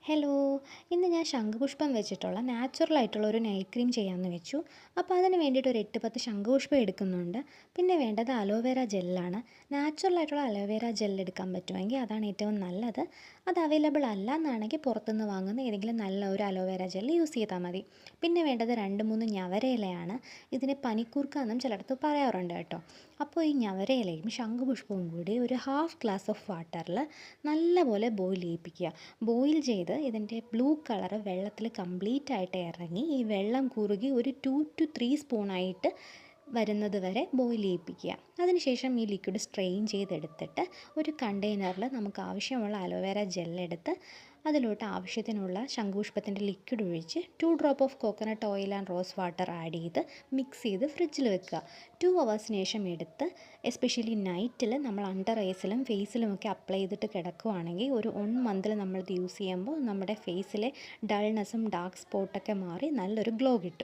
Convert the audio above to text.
Hello, ഇന്ന് ഞാൻ ശംഖുപുഷ്പം വെച്ചിട്ടുള്ള നാച്ചുറൽ ആയിട്ടുള്ള ഒരു നൈറ്റ് ക്രീം ചെയ്യാമെന്ന് വെച്ചു. അപ്പോൾ അതിന് വേണ്ടിയിട്ട് ഒരു 8-10 ശംഖുപുഷ്പം എടുക്കുന്നുണ്ട്. പിന്നെ വേണ്ടത് അലോവേര ജെല്ലാണ്. നാച്ചുറൽ ആയിട്ടുള്ള അലോവേര ജെൽ എടുക്കാൻ പറ്റുമെങ്കിൽ അതാണ് ഏറ്റവും നല്ലത്. അത് അവൈലബിൾ അല്ല എന്നാണെങ്കിൽ പുറത്തുനിന്ന് വാങ്ങുന്ന ഏതെങ്കിലും നല്ല ഒരു അലോവേര ജെൽ യൂസ് ചെയ്താൽ മതി. പിന്നെ വേണ്ടത് 2-3 ഞവരയിലയാണ്. ഇതിനെ പനിക്കൂർക്ക എന്നും ചിലയിടത്ത് പറയാറുണ്ട് കേട്ടോ. അപ്പോൾ ഈ ഞവരയിലയും ശംഖുപുഷ്പവും കൂടി ഒരു ഹാഫ് ഗ്ലാസ് ഓഫ് വാട്ടറിൽ നല്ലപോലെ ബോയിൽ ചെയ്യിപ്പിക്കുക. ബോയിൽ ചെയ്ത് ഇതിൻ്റെ ബ്ലൂ കളറ് വെള്ളത്തിൽ കംപ്ലീറ്റ് ആയിട്ട് ഇറങ്ങി ഈ വെള്ളം കുറുകി ഒരു 2 to 3 സ്പൂണായിട്ട് വരുന്നത് വരെ ബോയിൽ ചെയ്യിപ്പിക്കുക. അതിനുശേഷം ഈ ലിക്വിഡ് സ്ട്രെയിൻ ചെയ്തെടുത്തിട്ട് ഒരു കണ്ടെയ്നറിൽ നമുക്ക് ആവശ്യമുള്ള അലോവേര ജെല്ലെടുത്ത് അതിലോട്ട് ആവശ്യത്തിനുള്ള ശംഖുപുഷ്പത്തിൻ്റെ ലിക്വിഡ് ഒഴിച്ച് 2 drop of coconut oil and rose water add ചെയ്ത് മിക്സ് ചെയ്ത് ഫ്രിഡ്ജിൽ വെക്കുക. 2 അവേഴ്സിന് ശേഷം എടുത്ത് എസ്പെഷ്യലി നൈറ്റിൽ നമ്മൾ അണ്ടർ ഐസിലും ഫേസിലും ഒക്കെ അപ്ലൈ ചെയ്തിട്ട് കിടക്കുകയാണെങ്കിൽ ഒരു 1 മന്തിൽ നമ്മളിത് യൂസ് ചെയ്യുമ്പോൾ നമ്മുടെ ഫേസിലെ ഡൾനെസ്സും ഡാർക്ക് സ്പോട്ടൊക്കെ മാറി നല്ലൊരു ഗ്ലോ കിട്ടും.